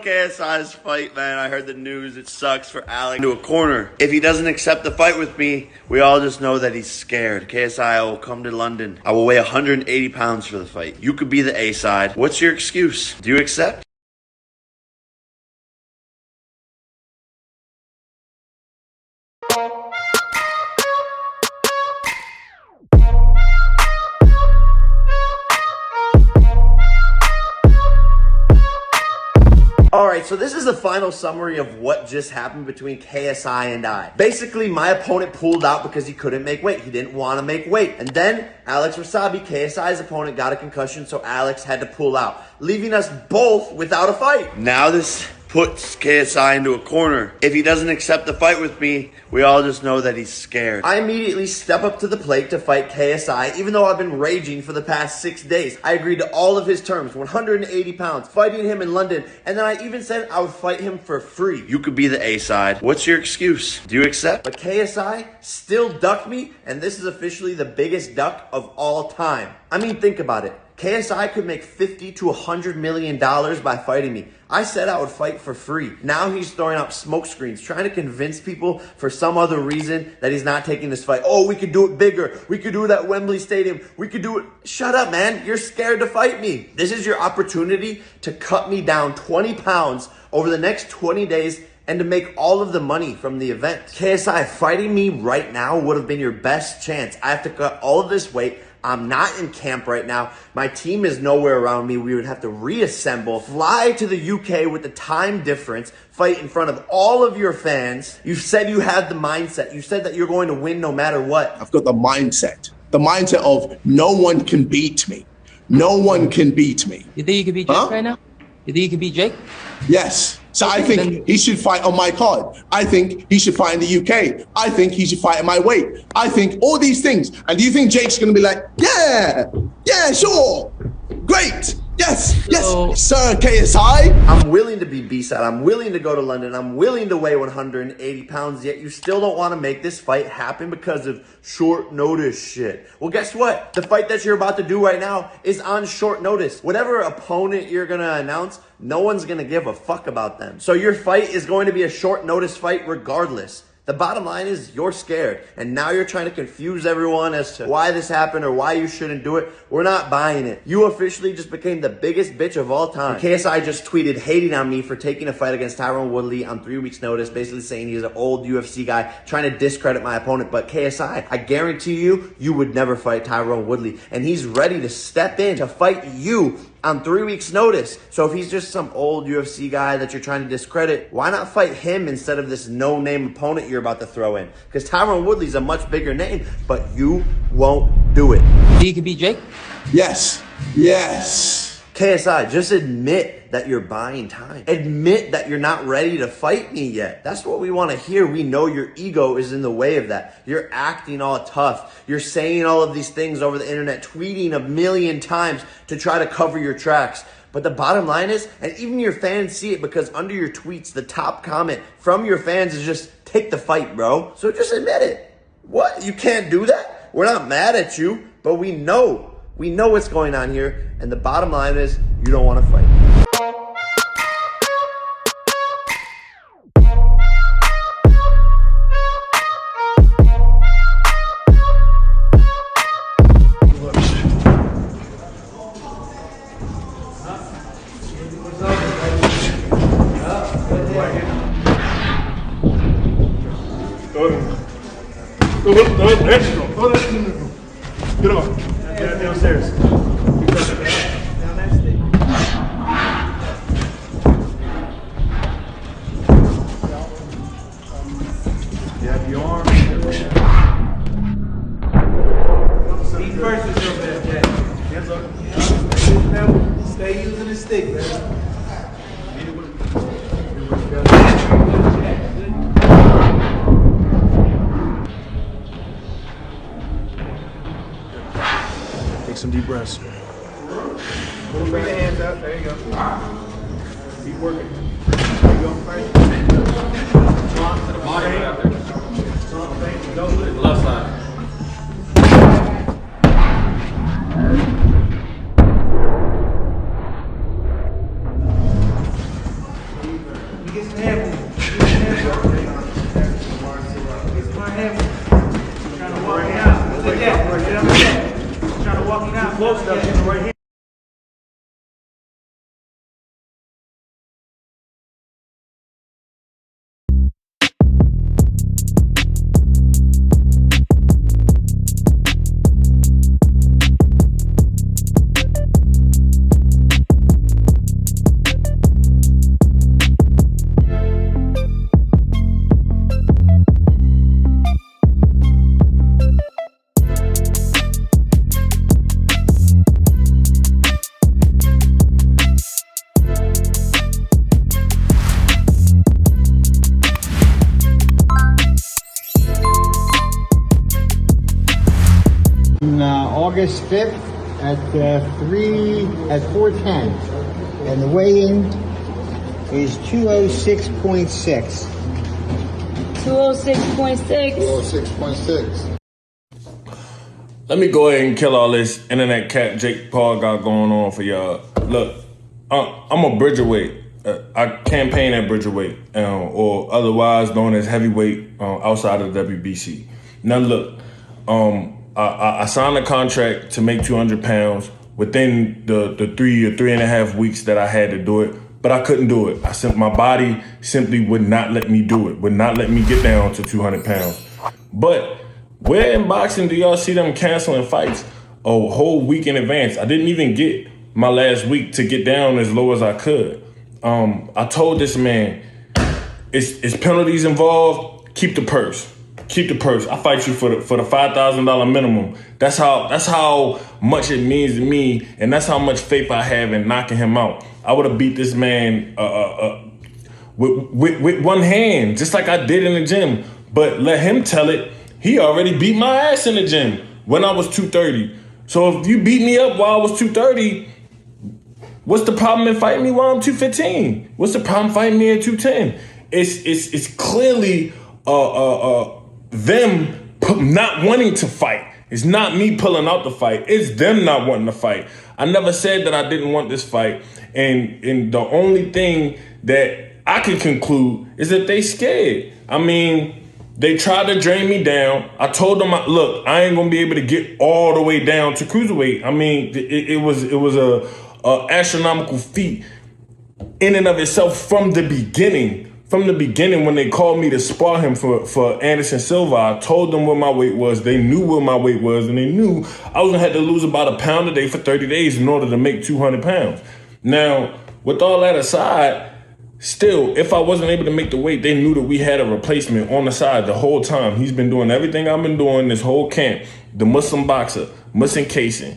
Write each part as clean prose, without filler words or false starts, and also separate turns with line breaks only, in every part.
KSI's fight, man. I heard the news. It sucks for Alex. Into a corner. If he doesn't accept the fight with me, we all just know that he's scared. KSI, I will come to London. I will weigh 180 pounds for the fight. You could be the A side. What's your excuse? Do you accept? Alright, so this is the final summary of what just happened between KSI and I. Basically, my opponent pulled out because he couldn't make weight. He didn't want to make weight. And then Alex WASSABI, KSI's opponent, got a concussion, so Alex had to pull out, leaving us both without a fight. Now this puts KSI into a corner. If he doesn't accept the fight with me, we all just know that he's scared. I immediately step up to the plate to fight KSI, even though I've been raging for the past 6 days. I agreed to all of his terms, 180 pounds, fighting him in London, and then I even said I would fight him for free. You could be the A side. What's your excuse? Do you accept? But KSI still ducked me, and this is officially the biggest duck of all time. I mean, think about it. KSI could make $50 to $100 million by fighting me. I said I would fight for free. Now he's throwing up smoke screens, trying to convince people for some other reason that he's not taking this fight. Oh, we could do it bigger. We could do it at Wembley Stadium. We could do it. Shut up, man. You're scared to fight me. This is your opportunity to cut me down 20 pounds over the next 20 days and to make all of the money from the event. KSI, fighting me right now would have been your best chance. I have to cut all of this weight. I'm not in camp right now. My team is nowhere around me. We would have to reassemble, fly to the UK with the time difference, fight in front of all of your fans. You said you had the mindset. You said that you're going to win no matter what.
I've got the mindset of no one can beat me. No one can beat me.
You think you can beat Jake right now? You think you can beat Jake?
Yes. So I think he should fight on my card. I think he should fight in the UK. I think he should fight at my weight. I think all these things. And do you think Jake's going to be like, yeah, sure, great, yes, sir, KSI?
I'm willing to be B-side. I'm willing to go to London. I'm willing to weigh 180 pounds, yet you still don't want to make this fight happen because of short notice shit. Well, guess what? The fight that you're about to do right now is on short notice. Whatever opponent you're going to announce, no one's going to give a fuck about them. So your fight is going to be a short notice fight regardless. The bottom line is you're scared, and now you're trying to confuse everyone as to why this happened or why you shouldn't do it. We're not buying it. You officially just became the biggest bitch of all time. And KSI just tweeted hating on me for taking a fight against Tyron Woodley on 3 weeks' notice, basically saying he's an old UFC guy trying to discredit my opponent. But KSI, I guarantee you would never fight Tyron Woodley, and he's ready to step in to fight you on 3 weeks' notice. So if he's just some old UFC guy that you're trying to discredit, why not fight him instead of this no-name opponent you're about to throw in? Because Tyron Woodley's a much bigger name, but you won't do it.
You think you can beat Jake?
Yes.
KSI, just admit that you're buying time. Admit that you're not ready to fight me yet. That's what we want to hear. We know your ego is in the way of that. You're acting all tough. You're saying all of these things over the internet, tweeting 1,000,000 times to try to cover your tracks. But the bottom line is, and even your fans see it because under your tweets, the top comment from your fans is just, take the fight, bro. So just admit it. What? You can't do that? We're not mad at you, but we know what's going on here. And the bottom line is, you don't want to fight.
Get on. Get downstairs. Grab your arm. Feet first is your best, Jack. Hands up. Stay using the stick, man. Take some deep breaths. Bring the hands up. There you go. Keep working. There you go. Right. To the body out there. Go with it. Left side. Trying to walk me out. Close enough, right here.
August 5th at 4:10, and the weigh-in is 206.6.
206.6.
206.6.
Let me go ahead and kill all this internet cat Jake Paul got going on for y'all. Look, I'm a bridgerweight. I campaign at bridgerweight, or otherwise known as heavyweight outside of the WBC. Now look, I signed a contract to make 200 pounds within the 3 or 3.5 weeks that I had to do it, but I couldn't do it. My body simply would not let me do it, would not let me get down to 200 pounds. But where in boxing do y'all see them canceling fights a whole week in advance? I didn't even get my last week to get down as low as I could. I told this man, it's penalties involved, keep the purse. Keep the purse. I fight you for the $5,000 minimum. That's how much it means to me, and that's how much faith I have in knocking him out. I would have beat this man with one hand, just like I did in the gym. But let him tell it. He already beat my ass in the gym when I was 230. So if you beat me up while I was 230, what's the problem in fighting me while I'm 215? What's the problem fighting me at 210? It's clearly them not wanting to fight. It's not me pulling out the fight. It's them not wanting to fight. I never said that I didn't want this fight. And the only thing that I can conclude is that they scared. I mean, they tried to drain me down. I told them, look, I ain't gonna be able to get all the way down to cruiserweight. I mean, it was a astronomical feat in and of itself from the beginning. From the beginning, when they called me to spar him for Anderson Silva, I told them what my weight was. They knew what my weight was, and they knew I was gonna have to lose about a pound a day for 30 days in order to make 200 pounds. Now, with all that aside, still, if I wasn't able to make the weight, they knew that we had a replacement on the side the whole time. He's been doing everything I've been doing this whole camp. The Muslim boxer, Muslim Kason,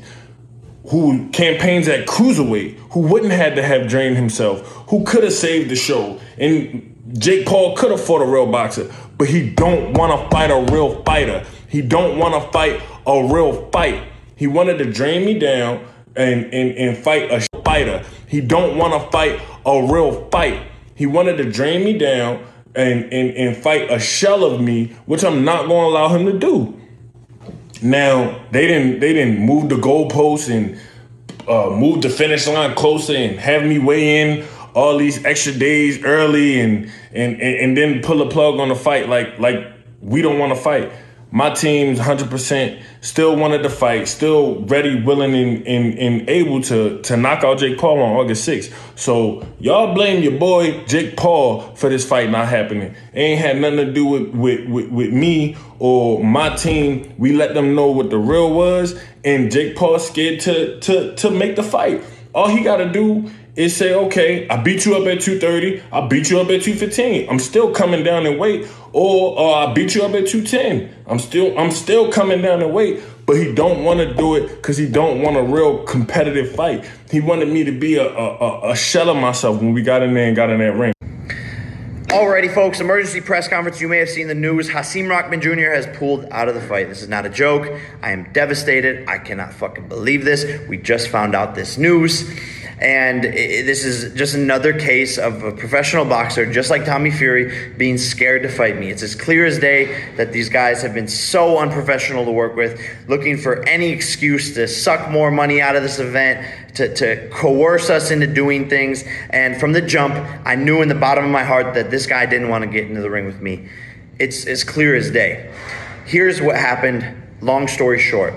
who campaigns at cruiserweight, who wouldn't have to have drained himself, who could have saved the show. And Jake Paul could have fought a real boxer, but he don't want to fight a real fighter. He don't want to fight a real fight. He wanted to drain me down and fight a fighter. He don't want to fight a real fight. He wanted to drain me down and fight a shell of me, which I'm not going to allow him to do. Now, they didn't move the goalposts and move the finish line closer and have me weigh in all these extra days early and then pull a plug on the fight like we don't want to fight. My team's 100% still wanted to fight, still ready, willing, and able to knock out Jake Paul on August 6th. So y'all blame your boy Jake Paul for this fight not happening. It ain't had nothing to do with me or my team. We let them know what the real was, and Jake Paul scared to make the fight. All he got to do is say, okay, I beat you up at 230, I beat you up at 215. I'm still coming down in weight, or I beat you up at 210. I'm still coming down in weight, but he don't want to do it because he don't want a real competitive fight. He wanted me to be a shell of myself when we got in there and got in that ring.
Alrighty, folks, emergency press conference. You may have seen the news. Hasim Rahman Jr. has pulled out of the fight. This is not a joke. I am devastated. I cannot fucking believe this. We just found out this news. And this is just another case of a professional boxer, just like Tommy Fury, being scared to fight me. It's as clear as day that these guys have been so unprofessional to work with, looking for any excuse to suck more money out of this event, to coerce us into doing things. And from the jump, I knew in the bottom of my heart that this guy didn't want to get into the ring with me. It's as clear as day. Here's what happened, long story short.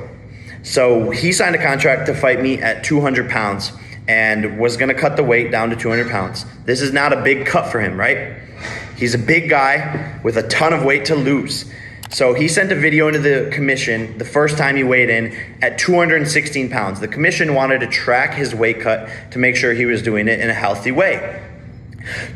So he signed a contract to fight me at 200 pounds and was gonna cut the weight down to 200 pounds. This is not a big cut for him, right? He's a big guy with a ton of weight to lose. So he sent a video into the commission the first time he weighed in at 216 pounds. The commission wanted to track his weight cut to make sure he was doing it in a healthy way.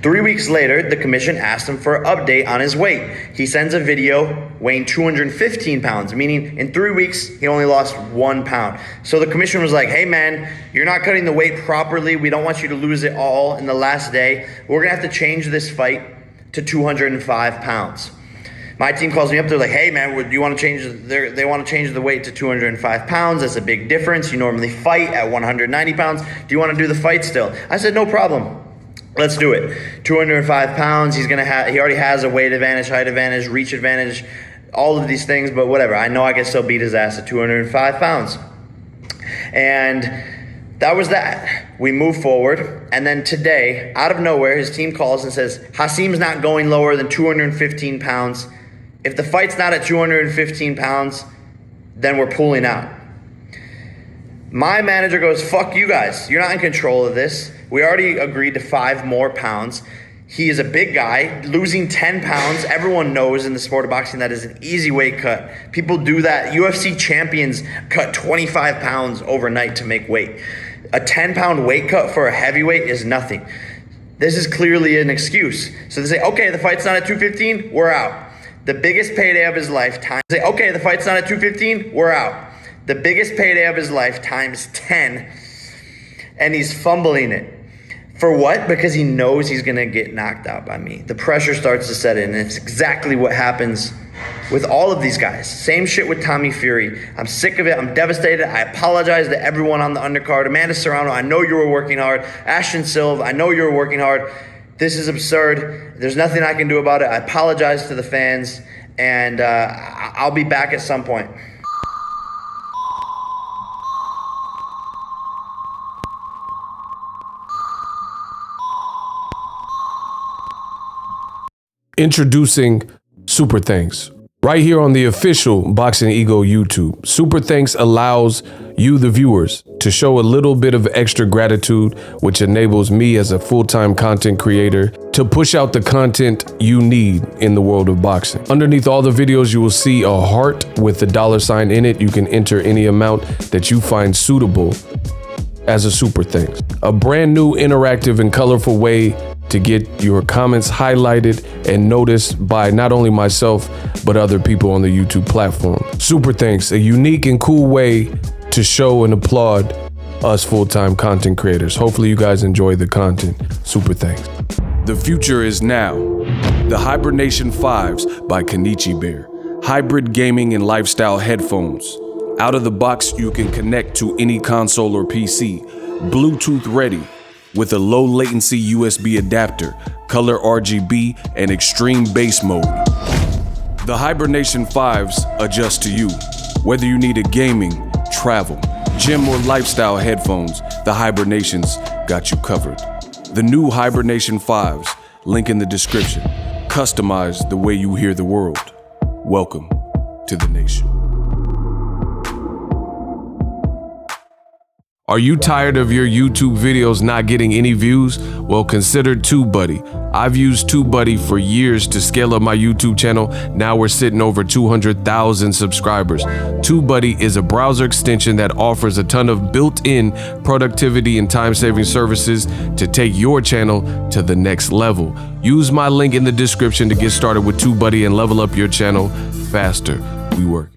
3 weeks later, the commission asked him for an update on his weight. He sends a video weighing 215 pounds, meaning in 3 weeks, he only lost 1 pound. So the commission was like, hey man, you're not cutting the weight properly. We don't want you to lose it all in the last day. We're gonna have to change this fight to 205 pounds. My team calls me up, they're like, hey man, do you want to change, they want to change the weight to 205 pounds. That's a big difference. You normally fight at 190 pounds. Do you want to do the fight still? I said, no problem. Let's do it. 205 pounds. He already has a weight advantage, height advantage, reach advantage, all of these things, but whatever. I know I can still beat his ass at 205 pounds. And that was that. We move forward. And then today, out of nowhere, his team calls and says, Hasim's not going lower than 215 pounds. If the fight's not at 215 pounds, then we're pulling out. My manager goes, fuck you guys. You're not in control of this. We already agreed to 5 more pounds. He is a big guy, losing 10 pounds. Everyone knows in the sport of boxing that is an easy weight cut. People do that. UFC champions cut 25 pounds overnight to make weight. A 10-pound weight cut for a heavyweight is nothing. This is clearly an excuse. So they say, okay, the fight's not at 215, we're out. The biggest payday of his life times, say, okay, the fight's not at 215, we're out. The biggest payday of his life times 10, and he's fumbling it. For what? Because he knows he's gonna get knocked out by me. The pressure starts to set in, and it's exactly what happens with all of these guys. Same shit with Tommy Fury. I'm sick of it, I'm devastated. I apologize to everyone on the undercard. Amanda Serrano, I know you were working hard. Ashton Silva, I know you were working hard. This is absurd. There's nothing I can do about it. I apologize to the fans, and I'll be back at some point.
Introducing Super Thanks. Right here on the official Boxing Ego YouTube. Super Thanks allows you, the viewers, to show a little bit of extra gratitude, which enables me as a full-time content creator to push out the content you need in the world of boxing. Underneath all the videos, you will see a heart with the $sign in it. You can enter any amount that you find suitable as a Super Thanks. A brand new interactive and colorful way to get your comments highlighted and noticed by not only myself, but other people on the YouTube platform. Super Thanks, a unique and cool way to show and applaud us full-time content creators. Hopefully you guys enjoy the content. Super Thanks. The future is now. The Hibernation 5s by Kenichi Bear. Hybrid gaming and lifestyle headphones. Out of the box, you can connect to any console or PC. Bluetooth ready, with a low latency USB adapter, color RGB, and extreme bass mode. The Hibernation 5s adjust to you. Whether you need a gaming, travel, gym, or lifestyle headphones, the Hibernations got you covered. The new Hibernation 5s, link in the description. Customize the way you hear the world. Welcome to the nation. Are you tired of your YouTube videos not getting any views? Well, consider TubeBuddy. I've used TubeBuddy for years to scale up my YouTube channel. Now we're sitting over 200,000 subscribers. TubeBuddy is a browser extension that offers a ton of built-in productivity and time-saving services to take your channel to the next level. Use my link in the description to get started with TubeBuddy and level up your channel faster. We work.